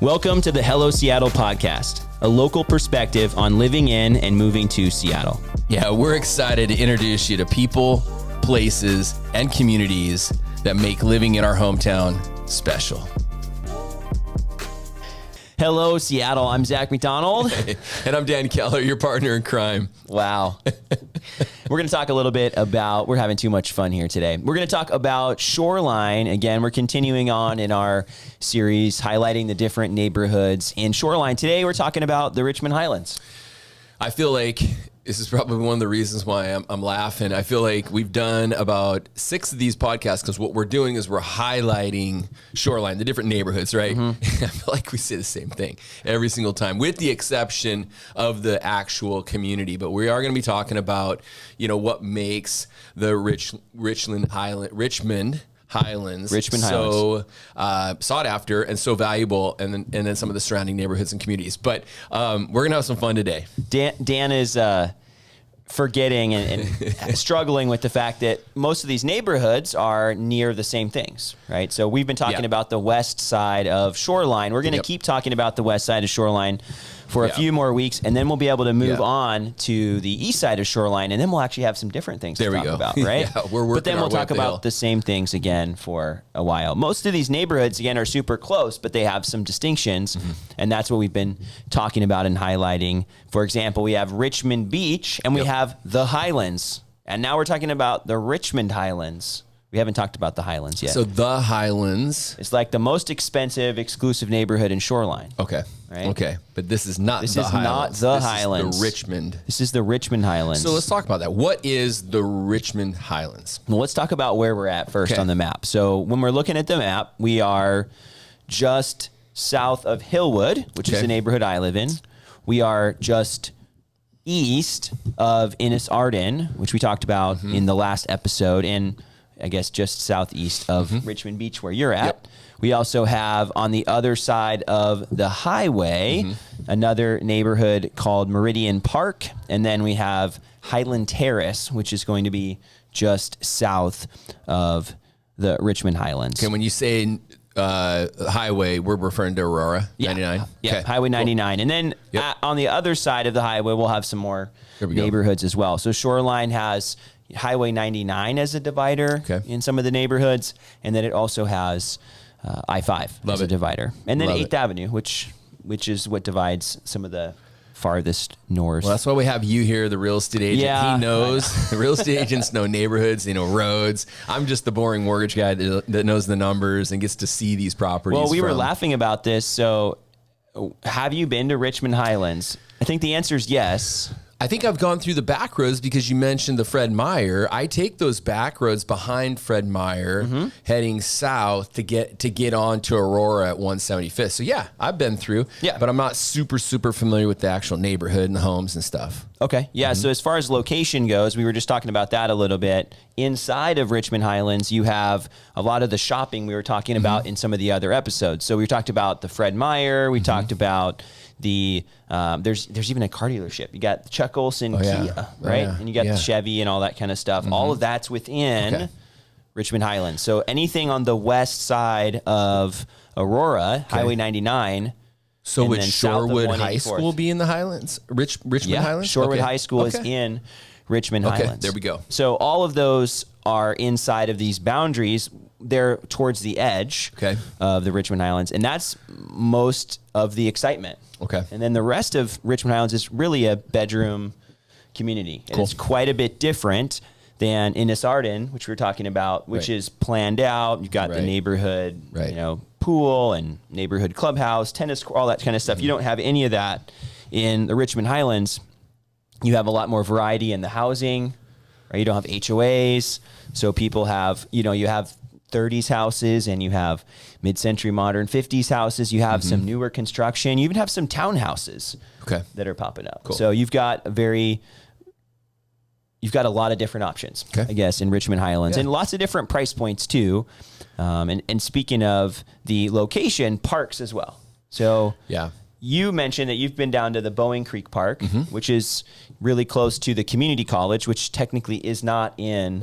Welcome to the Hello Seattle podcast, a local perspective on living in and moving to Seattle. Yeah, we're excited to introduce you to people, places, and communities that make living in our hometown special. Hello, Seattle. I'm Zach McDonald. And I'm Dan Keller, your partner in crime. Wow. We're going to talk a little bit about, we're having too much fun here today. We're going to talk about Shoreline. Again, we're continuing on in our series highlighting the different neighborhoods in Shoreline. Today, we're talking about the Richmond Highlands. I feel like this is probably one of the reasons why I'm laughing. I feel like we've done about 6 of these podcasts because what we're doing is we're highlighting Shoreline, the different neighborhoods, right? Mm-hmm. I feel like we say the same thing every single time, with the exception of the actual community. But we are going to be talking about, what makes the Richmond Highlands so sought after and so valuable, and then some of the surrounding neighborhoods and communities. But we're gonna have some fun today. Dan is forgetting and struggling with the fact that most of these neighborhoods are near the same things, right? So we've been talking about the west side of Shoreline. We're gonna keep talking about the west side of Shoreline for a few more weeks, and then we'll be able to move on to the east side of Shoreline, and then we'll actually have some different things to talk about, right? We're working but then we'll talk about the same things again for a while. Most of these neighborhoods, again, are super close, but they have some distinctions, and that's what we've been talking about and highlighting. For example, we have Richmond Beach, and we have the Highlands, and now we're talking about the Richmond Highlands. We haven't talked about the Highlands yet. So the Highlands. It's like the most expensive, exclusive neighborhood in Shoreline. Okay. Right? Okay. But this is not This the is Highlands. not the This Highlands. is the Richmond. This is the Richmond Highlands. So let's talk about that. What is the Richmond Highlands? Well, let's talk about where we're at first on the map. So when we're looking at the map, we are just south of Hillwood, which is the neighborhood I live in. We are just east of Innis Arden, which we talked about in the last episode, and I guess just southeast of Richmond Beach, where you're at. Yep. We also have on the other side of the highway, another neighborhood called Meridian Park. And then we have Highland Terrace, which is going to be just south of the Richmond Highlands. Okay, when you say highway, we're referring to Aurora 99? Yeah, okay. Highway 99. Cool. And then on the other side of the highway, we'll have some more neighborhoods as well. So Shoreline has Highway 99 as a divider in some of the neighborhoods, and then it also has I-5 as a divider. And then 8th Avenue, which is what divides some of the farthest north. Well, that's why we have you here, the real estate agent. Yeah. He knows. The real estate agents know neighborhoods, they know roads. I'm just the boring mortgage guy that knows the numbers and gets to see these properties. Well, we were laughing about this. So have you been to Richmond Highlands? I think the answer is yes. I think I've gone through the back roads because you mentioned the Fred Meyer. I take those back roads behind Fred Meyer, heading south to get on to Aurora at 175th. So yeah, I've been through, but I'm not super familiar with the actual neighborhood and the homes and stuff. Okay. Yeah. So as far as location goes, we were just talking about that a little bit. Inside of Richmond Highlands, you have a lot of the shopping we were talking about in some of the other episodes. So we talked about the Fred Meyer. We talked about the there's even a car dealership. You got Chuck Olson Kia, right? And you got the Chevy and all that kind of stuff. All of that's within Richmond Highlands. So anything on the west side of Aurora, Highway 99. So would Shorewood High School be in the Highlands? Richmond Highlands? Shorewood High School is in Richmond Highlands. There we go. So all of those are inside of these boundaries. They're towards the edge of the Richmond Highlands, and that's most of the excitement. Okay. And then the rest of Richmond Highlands is really a bedroom community. And it's quite a bit different than Innis Arden, which we were talking about, which is planned out. You've got the neighborhood, pool and neighborhood clubhouse, tennis court, all that kind of stuff. You don't have any of that in the Richmond Highlands. You have a lot more variety in the housing, right? You don't have HOAs. So people have, you have 30s houses and you have mid-century modern 50s houses. You have some newer construction. You even have some townhouses that are popping up. Cool. So you've got a lot of different options, I guess, in Richmond Highlands, and lots of different price points too. And speaking of the location, parks as well. So you mentioned that you've been down to the Boeing Creek Park, which is really close to the community college, which technically is not in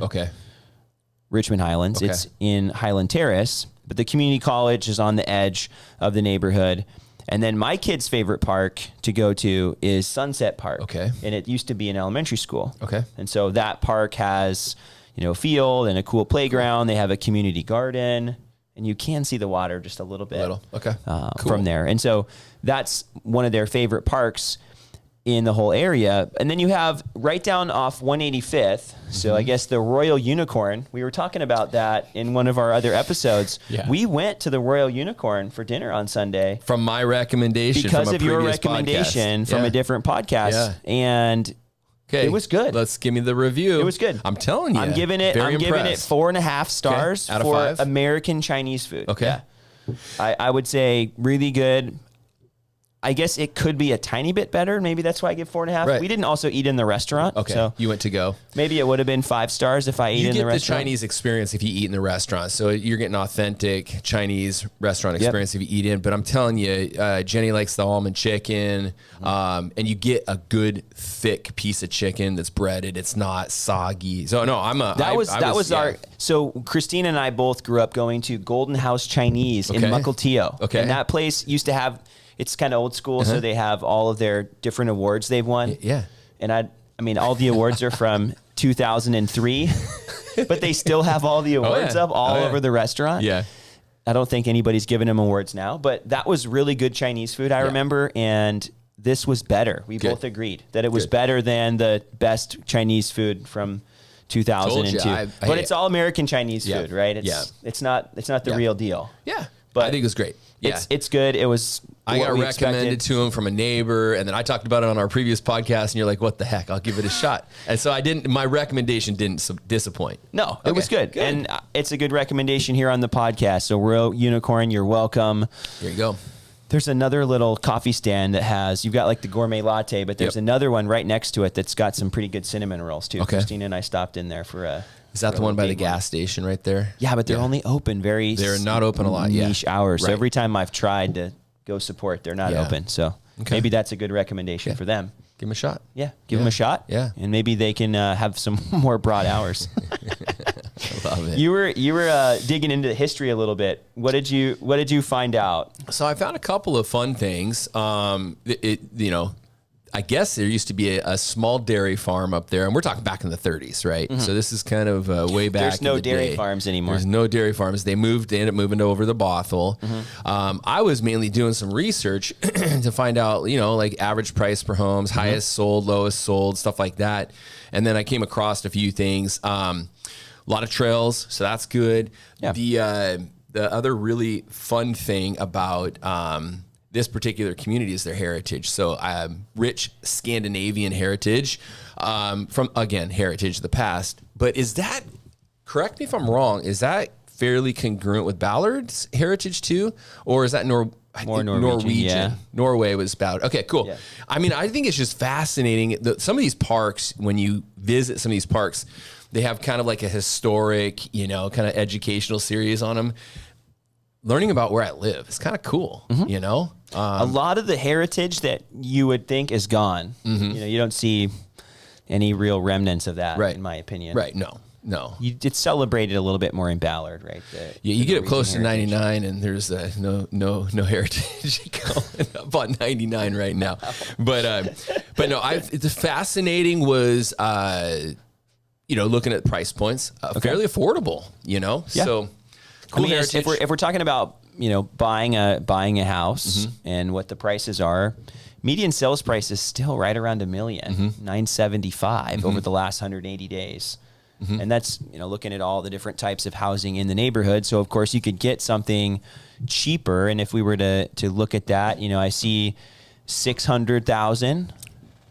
Richmond Highlands. It's in Highland Terrace, but the community college is on the edge of the neighborhood. And then my kid's favorite park to go to is Sunset Park. Okay. And it used to be an elementary school. Okay. And so that park has, a field and a cool playground. They have a community garden, and you can see the water just a little bit. Okay. Cool. From there. And so that's one of their favorite parks in the whole area. And then you have right down off 185th. So I guess the Royal Unicorn, we were talking about that in one of our other episodes. Yeah. We went to the Royal Unicorn for dinner on Sunday. From my recommendation. Because from of your recommendation from a different podcast. Yeah. And okay. it was good. Let's give me the review. It was good. I'm telling you. I'm giving it 4.5 stars out of for 5? American Chinese food. Okay. Yeah. I would say really good. I guess it could be a tiny bit better. Maybe that's why I give 4.5. Right. We didn't also eat in the restaurant. Okay. So you went to go. maybe it would have been 5 stars if I ate in the restaurant. You get the Chinese experience if you eat in the restaurant. So you're getting authentic Chinese restaurant experience if you eat in. But I'm telling you, Jenny likes the almond chicken. And you get a good thick piece of chicken that's breaded. It's not soggy. So no, so Christina and I both grew up going to Golden House Chinese in Mukilteo. Okay. And that place used to have, it's kind of old school, so they have all of their different awards they've won. Yeah. And I mean, all the awards are from 2003, but they still have all the awards up all over the restaurant. Yeah. I don't think anybody's giving them awards now, but that was really good Chinese food, I remember, and this was better. We both agreed that it was better than the best Chinese food from 2002. But it's all American Chinese food, right? It's not the real deal. Yeah. But I think it was great. Yeah. It's good. It was. I got recommended to him from a neighbor, and then I talked about it on our previous podcast, and you're like, "What the heck? I'll give it a shot." And so I didn't. My recommendation didn't disappoint. No, it was good, and it's a good recommendation here on the podcast. So, Royal Unicorn, you're welcome. There you go. There's another little coffee stand that has, you've got like the gourmet latte, but there's another one right next to it that's got some pretty good cinnamon rolls too. Okay. Christina and I stopped in there for a. Is that the one by the gas station right there? Yeah, but they're only open they're not open a lot. Niche hours. Right. So every time I've tried to go support, they're not open. So maybe that's a good recommendation for them. Give them a shot. Yeah, give them a shot. Yeah, and maybe they can have some more broad hours. I love it. You were digging into the history a little bit. What did you find out? So I found a couple of fun things. I guess there used to be a small dairy farm up there, and we're talking back in the 30s, right? Mm-hmm. So this is kind of way back. There's no dairy farms anymore. There's no dairy farms. They ended up moving over to Bothell. Mm-hmm. I was mainly doing some research to find out, like average price per homes, highest sold, lowest sold, stuff like that. And then I came across a few things. A lot of trails, so that's good. Yeah. The other really fun thing about this particular community is their heritage. So rich Scandinavian heritage from, again, heritage of the past. But is that, correct me if I'm wrong, is that fairly congruent with Ballard's heritage too? Or is that more Norwegian? Yeah. Norway was Ballard. Okay, cool. Yeah. I mean, I think it's just fascinating. Some of these parks, when you visit some of these parks, they have kind of like a historic, kind of educational series on them. Learning about where I live is kind of cool, a lot of the heritage that you would think is gone. Mm-hmm. You don't see any real remnants of that, in my opinion. Right? No. It's celebrated a little bit more in Ballard, right? You get up close to 99, and there's no heritage going up on 99 right now. But no, it's fascinating. Was looking at price points, fairly affordable. So. Cool. If we're talking about buying a house and what the prices are, median sales price is still right around $1 million, $975,000 over the last 180 days, and that's looking at all the different types of housing in the neighborhood. So of course you could get something cheaper, and if we were to look at that, I see $600,000.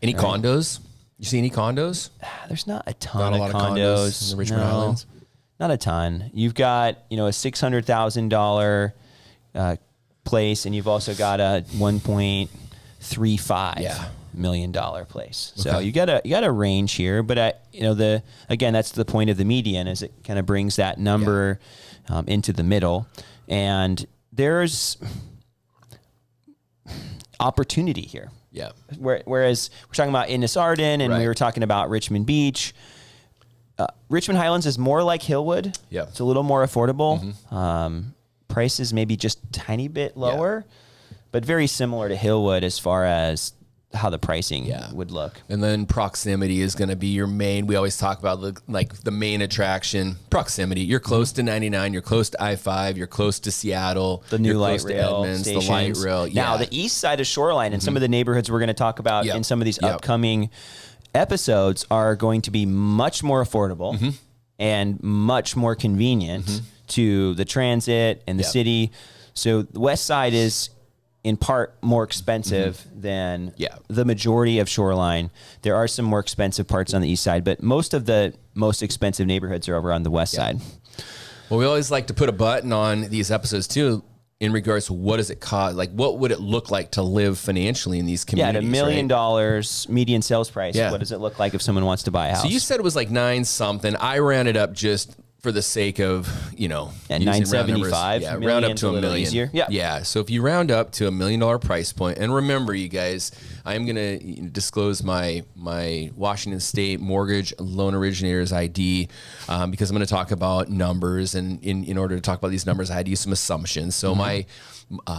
Any condos? You see any condos? There's not a ton of condos in the Richmond Highlands. Not a ton. You've got, a $600,000 place, and you've also got a $1.35 million place. So you got a range here, but again, that's the point of the median, is it kind of brings that number into the middle, and there's opportunity here. Yeah. Whereas we're talking about Innis Arden, and we were talking about Richmond Beach. Richmond Highlands is more like Hillwood. Yeah. It's a little more affordable. Prices maybe just a tiny bit lower, but very similar to Hillwood as far as how the pricing would look. And then proximity is going to be your main. We always talk about the main attraction, proximity. You're close to 99, you're close to I-5, you're close to Seattle, the new light rail stations. The light rail. Now the east side of Shoreline and some of the neighborhoods we're going to talk about in some of these upcoming episodes are going to be much more affordable and much more convenient to the transit and the city. So the west side is in part more expensive than the majority of Shoreline. There are some more expensive parts on the east side, but most of the most expensive neighborhoods are over on the west side. Well, we always like to put a button on these episodes too, in regards to what does it cost? Like, what would it look like to live financially in these communities? Yeah, at $1 million median sales price. What does it look like if someone wants to buy a house? So you said it was like 9 something. I rounded up just for the sake of, at 975. Round up to $1 million. Easier. Yeah. So if you round up to $1 million price point, and remember, you guys, I am going to disclose my Washington State mortgage loan originator's ID because I'm going to talk about numbers, and in order to talk about these numbers, I had to use some assumptions. So my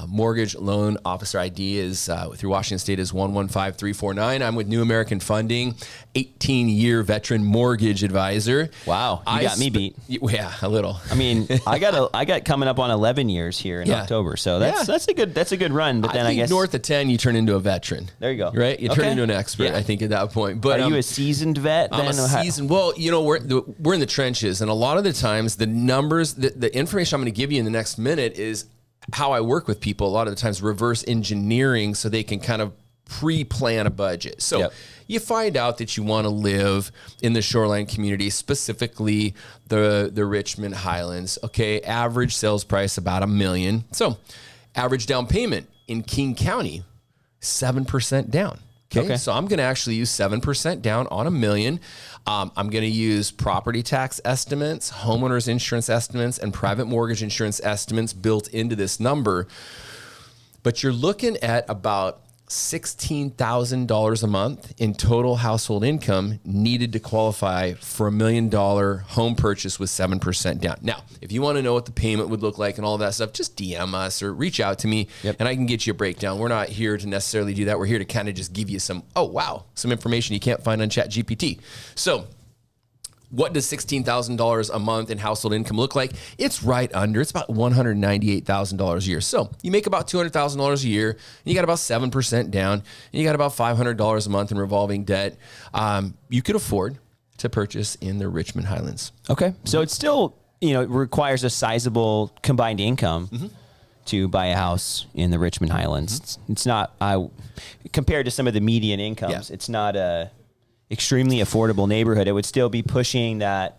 mortgage loan officer ID is through Washington State is 115349. I'm with New American Funding, 18-year veteran mortgage advisor. Wow, you got me beat. Yeah, a little. I mean, I got coming up on 11 years here in October, so that's a good run. But then I guess north of 10, you turn into a veteran. There you go. Right, you turn into an expert. I think at that point. But are you a seasoned vet? I'm a seasoned. Well, we're in the trenches, and a lot of the times the numbers, the information I'm going to give you in the next minute is how I work with people. A lot of the times reverse engineering so they can kind of pre-plan a budget. So you find out that you want to live in the Shoreline community, specifically the Richmond Highlands. Okay, average sales price about $1 million. So average down payment in King County, 7% down. Okay. So I'm going to actually use 7% down on $1 million. I'm going to use property tax estimates, homeowners insurance estimates, and private mortgage insurance estimates built into this number. But you're looking at about $16,000 a month in total household income needed to qualify for $1 million home purchase with 7% down. Now, if you want to know what the payment would look like and all of that stuff, just DM us or reach out to me and I can get you a breakdown. We're not here to necessarily do that. We're here to kind of just give you some information you can't find on ChatGPT. So what does $16,000 a month in household income look like? It's right under. It's about $198,000 a year. So you make about $200,000 a year, and you got about 7% down, and you got about $500 a month in revolving debt. You could afford to purchase in the Richmond Highlands. Okay, so it's still it requires a sizable combined income to buy a house in the Richmond Highlands. It's not compared to some of the median incomes. It's not a extremely affordable neighborhood. It would still be pushing that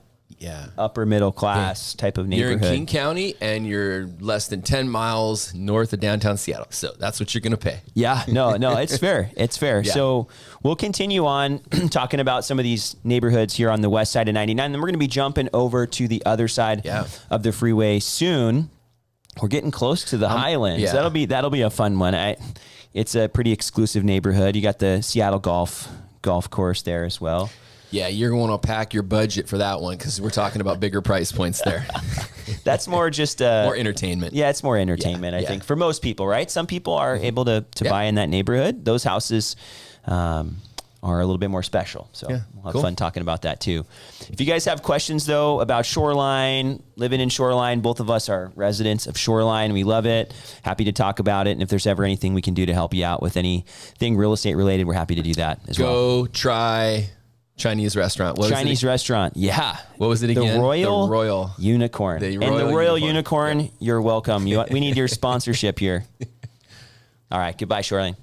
upper middle class type of neighborhood. You're in King County and you're less than 10 miles north of downtown Seattle. So that's what you're going to pay. Yeah, no, it's fair. It's fair. Yeah. So we'll continue on talking about some of these neighborhoods here on the west side of 99. Then we're going to be jumping over to the other side of the freeway soon. We're getting close to the Highlands. Yeah. That'll be a fun one. It's a pretty exclusive neighborhood. You got the Seattle golf course there as well. Yeah, you're going to pack your budget for that one because we're talking about bigger price points there. That's more just more entertainment. Yeah, it's more entertainment, I think, for most people, right? Some people are able to buy in that neighborhood. Those houses are a little bit more special. So we'll have fun talking about that too. If you guys have questions, though, about Shoreline, living in Shoreline, both of us are residents of Shoreline. We love it. Happy to talk about it. And if there's ever anything we can do to help you out with anything real estate related, we're happy to do that as well. Go try Chinese restaurant. Chinese restaurant. Yeah. What was it again? The Royal Unicorn. The Royal Unicorn, you're welcome. We need your sponsorship here. All right. Goodbye, Shoreline.